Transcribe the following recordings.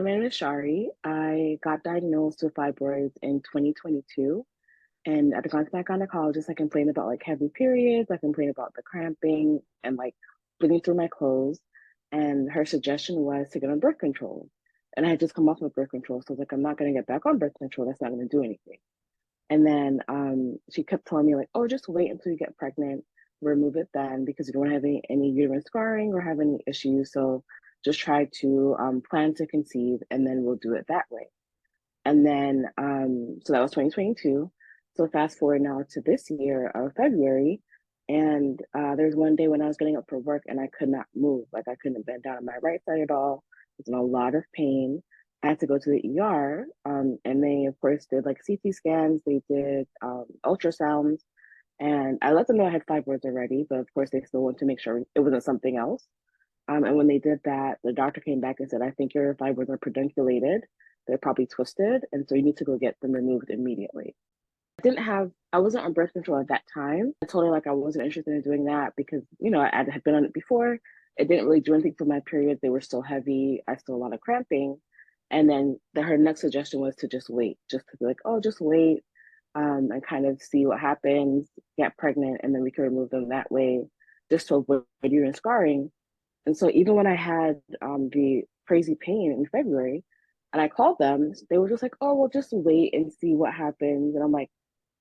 My name is Shari. I got diagnosed with fibroids in 2022. And at the gone to my gynecologist, I complained about like heavy periods. I complained about the cramping and like bleeding through my clothes. And her suggestion was to get on birth control. And I had just come off of birth control. So I was like, I'm not going to get back on birth control. That's not going to do anything. And then she kept telling me, like, oh, just wait until you get pregnant, remove it then because you don't have any uterine scarring or have any issues. So just try to plan to conceive and then we'll do it that way. And then, so that was 2022. So fast forward now to this year of February. And there's one day when I was getting up for work and I could not move. Like I couldn't bend down on my right side at all. I was in a lot of pain. I had to go to the ER. And they, of course, did like CT scans, they did ultrasounds. And I let them know I had fibroids already, but of course, they still wanted to make sure it wasn't something else. And when they did that, the doctor came back and said, I think your fibroids are pedunculated. They're probably twisted. And so you need to go get them removed immediately. I wasn't on birth control at that time. I told her like I wasn't interested in doing that because, I had been on it before. It didn't really do anything for my periods. They were still heavy. I still had a lot of cramping. And then her next suggestion was to just wait, just to be like, oh, just wait and kind of see what happens, get pregnant, and then we can remove them that way just to avoid uterine scarring. And so even when I had the crazy pain in February and I called them, they were just like, oh, well, just wait and see what happens. And I'm like,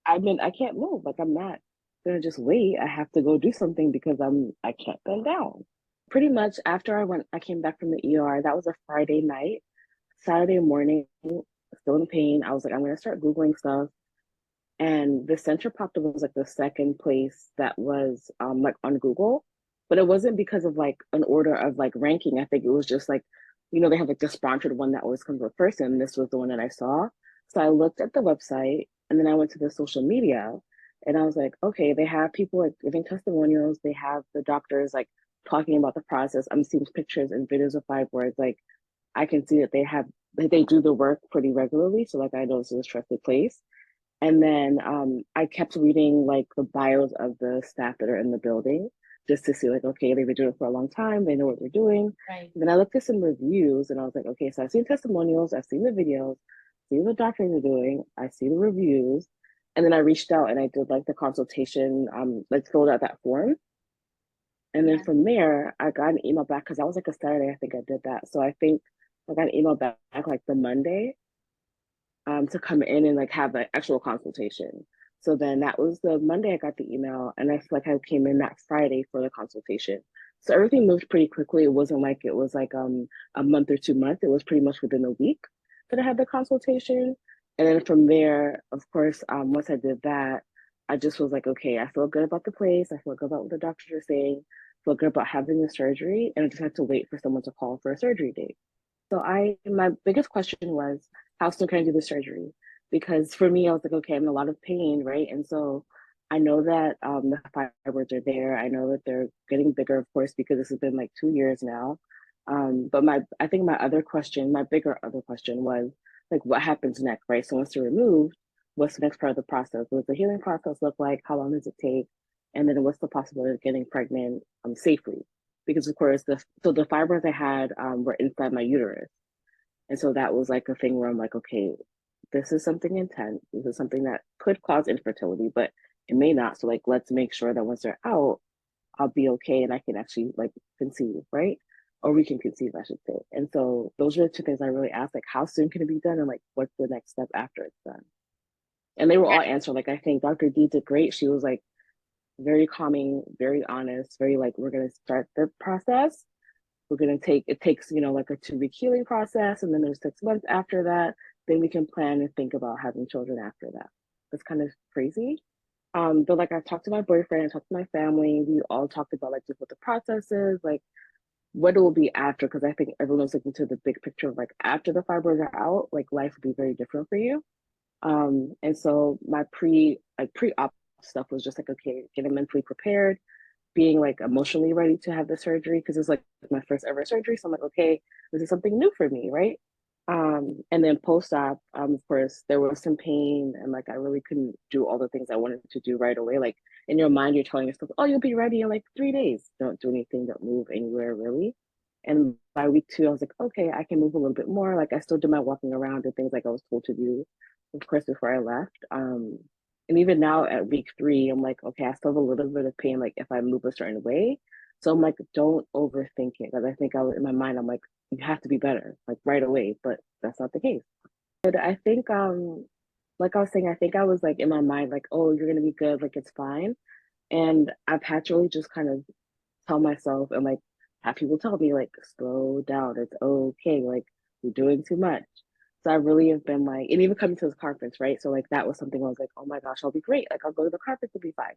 I can't move. Like, I'm not gonna just wait. I have to go do something because I can't bend down. Pretty much after I came back from the ER, that was a Friday night. Saturday morning, still in pain. I was like, I'm gonna start Googling stuff. And the center popped up was like the second place that was like on Google, but it wasn't because of like an order of like ranking. I think it was just like, they have like the sponsored one that always comes up first, and this was the one that I saw. So I looked at the website and then I went to the social media and I was like, okay, they have people like giving testimonials, they have the doctors like talking about the process. I'm seeing pictures and videos of fibroids. Like I can see that they do the work pretty regularly. So like I know this is a trusted place. And then I kept reading like the bios of the staff that are in the building just to see like, okay, they've been doing it for a long time. They know what they're doing. Right. And then I looked at some reviews and I was like, okay, so I've seen testimonials, I've seen the videos, see what doctors are doing, I see the reviews. And then I reached out and I did like the consultation, like filled out that form. And then Yeah. from there, I got an email back because that was like a Saturday, I think I did that. So I think I got an email back like the Monday to come in and like have an actual consultation. So then that was the Monday I got the email, and I feel like I came in that Friday for the consultation. So everything moved pretty quickly. It wasn't like it was like a month or 2 months. It was pretty much within a week that I had the consultation. And then from there, of course, once I did that, I just was like, okay, I feel good about the place. I feel good about what the doctors are saying. I feel good about having the surgery, and I just had to wait for someone to call for a surgery date. So my biggest question was, how soon can I do the surgery? Because for me, I was like, okay, I'm in a lot of pain, right? And so I know that the fibroids are there. I know that they're getting bigger, of course, because this has been like 2 years now. But I think my bigger other question was like, what happens next, right? So once they're removed, what's the next part of the process? What does the healing process look like? How long does it take? And then what's the possibility of getting pregnant safely? Because of course, the fibroids I had were inside my uterus. And so that was like a thing where I'm like, okay, this is something intense. This is something that could cause infertility, but it may not. So like, let's make sure that once they're out, I'll be okay and I can actually like conceive, right? Or we can conceive, I should say. And so those are the two things I really asked, like how soon can it be done and like what's the next step after it's done? And they were all answered. Like I think Dr. D did great. She was like very calming, very honest, very like, we're gonna start the process. It takes, like a 2 week healing process. And then there's 6 months after that. Then we can plan and think about having children after that. It's kind of crazy. But like I've talked to my boyfriend, I talked to my family. We all talked about like just what the process is, like what it will be after, because I think everyone's looking to the big picture of like after the fibroids are out, like life would be very different for you. And so my pre-op stuff was just like, okay, getting mentally prepared, being like emotionally ready to have the surgery because it's like my first ever surgery. So I'm like, okay, this is something new for me, right? And then post-op, of course, there was some pain and like I really couldn't do all the things I wanted to do right away. Like in your mind, you're telling yourself, oh, you'll be ready in like 3 days. Don't do anything, don't move anywhere really. And by week 2, I was like, okay, I can move a little bit more. Like I still do my walking around and things like I was told to do, of course, before I left. And even now at week 3, I'm like, okay, I still have a little bit of pain, like if I move a certain way. So I'm like, don't overthink it. Because I think I was in my mind, I'm like, you have to be better, like right away. But that's not the case. But I think, like I was saying, I think I was like in my mind, like, oh, you're gonna be good, like it's fine. And I've had to really just kind of tell myself and like have people tell me like slow down, it's okay, like you're doing too much. So I really have been like, and even coming to this conference, right? So like that was something I was like, oh my gosh, I'll be great. Like I'll go to the conference, it'll be fine.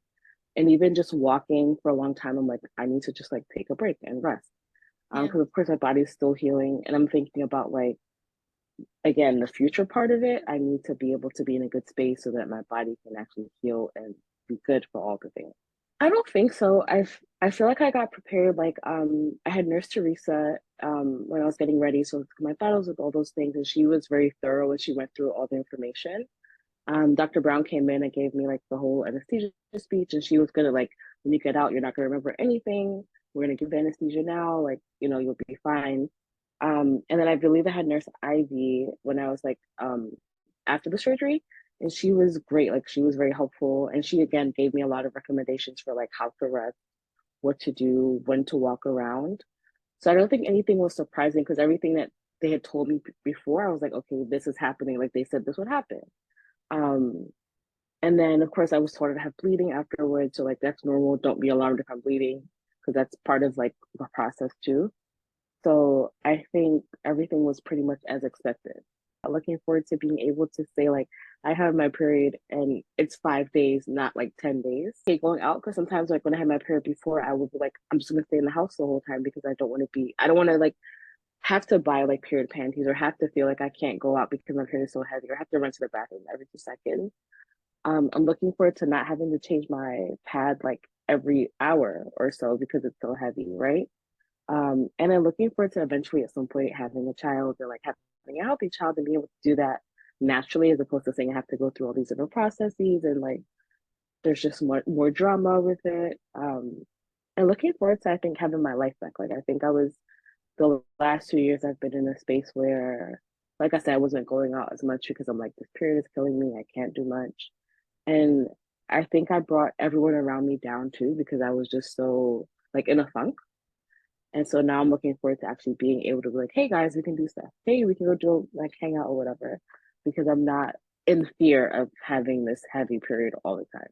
And even just walking for a long time, I'm like, I need to just like take a break and rest. Yeah. Because of course my body's still healing, and I'm thinking about like again the future part of it. I need to be able to be in a good space so that my body can actually heal and be good for all the things. I don't think so. I feel like I got prepared. Like I had Nurse Teresa when I was getting ready, so my battles with all those things, and she was very thorough and she went through all the information. Dr. Brown came in and gave me like the whole anesthesia speech, and she was gonna like, when you get out, you're not gonna remember anything. We're gonna give the anesthesia now, like you'll be fine. And then I believe I had Nurse Ivy when I was like after the surgery, and she was great. Like she was very helpful, and she again gave me a lot of recommendations for like how to rest, what to do, when to walk around. So I don't think anything was surprising because everything that they had told me before, I was like, okay, this is happening. Like they said this would happen. Um, and then, of course, I was told to have bleeding afterwards. So, like, that's normal. Don't be alarmed if I'm bleeding because that's part of like the process too. So, I think everything was pretty much as expected. Looking forward to being able to say, like, I have my period and it's 5 days, not like 10 days. Okay, going out because sometimes, like, when I had my period before, I would be like, I'm just gonna stay in the house the whole time because I don't want to like have to buy like period panties or have to feel like I can't go out because my period is so heavy or have to run to the bathroom every 2 seconds. I'm looking forward to not having to change my pad like every hour or so because it's so heavy, right? And I'm looking forward to eventually at some point having a child or like having a healthy child and being able to do that naturally as opposed to saying I have to go through all these different processes and like there's just more drama with it. And looking forward to I think having my life back. Like I think I was the last 2 years I've been in a space where, like I said, I wasn't going out as much because I'm like, this period is killing me. I can't do much. And I think I brought everyone around me down too because I was just so like in a funk. And so now I'm looking forward to actually being able to be like, hey guys, we can do stuff. Hey, we can go do like hang out or whatever. Because I'm not in fear of having this heavy period all the time.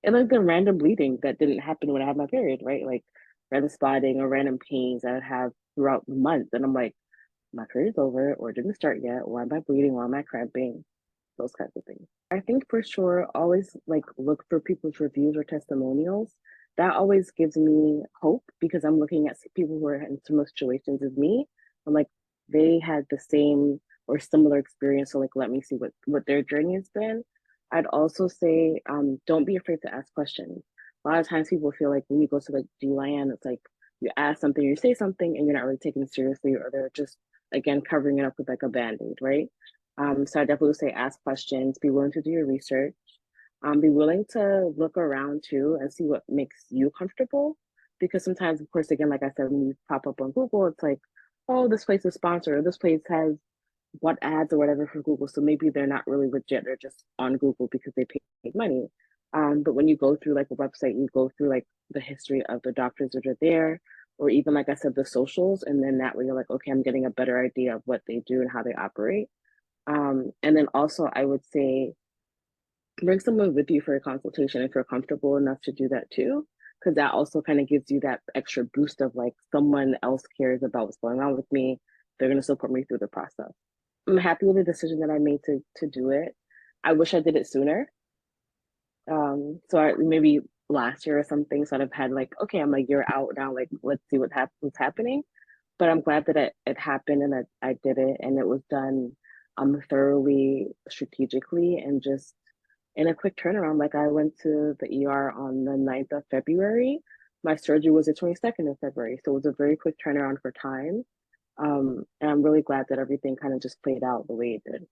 And like the random bleeding that didn't happen when I had my period, right? Like random spotting or random pains I would have throughout the month. And I'm like, my period's over or it didn't start yet. Why am I bleeding? Why am I cramping? Those kinds of things. I think for sure, always like look for people's reviews or testimonials. That always gives me hope because I'm looking at people who are in similar situations as me. I'm like, they had the same or similar experience. So like, let me see what their journey has been. I'd also say, don't be afraid to ask questions. A lot of times people feel like when you go to like GYN, it's like you ask something, you say something, and you're not really taken it seriously, or they're just again covering it up with like a band-aid, right? So I definitely would say ask questions, be willing to do your research, be willing to look around too and see what makes you comfortable. Because sometimes, of course, again, like I said, when you pop up on Google, it's like, oh, this place is sponsored, or this place has what ads or whatever for Google. So maybe they're not really legit. They're just on Google because they paid money. But when you go through like a website, you go through like the history of the doctors that are there, or even like I said, the socials, and then that way you're like, okay, I'm getting a better idea of what they do and how they operate. And then also, I would say bring someone with you for a consultation if you're comfortable enough to do that too, because that also kind of gives you that extra boost of like someone else cares about what's going on with me. They're going to support me through the process. I'm happy with the decision that I made to do it. I wish I did it sooner. So maybe last year or something, sort of had like, okay, I'm a year out now. Like, let's see what's happening. But I'm glad that it happened and that I did it and it was done thoroughly, strategically, and just in a quick turnaround. Like I went to the ER on the 9th of February. My surgery was the 22nd of February. So it was a very quick turnaround for time. And I'm really glad that everything kind of just played out the way it did.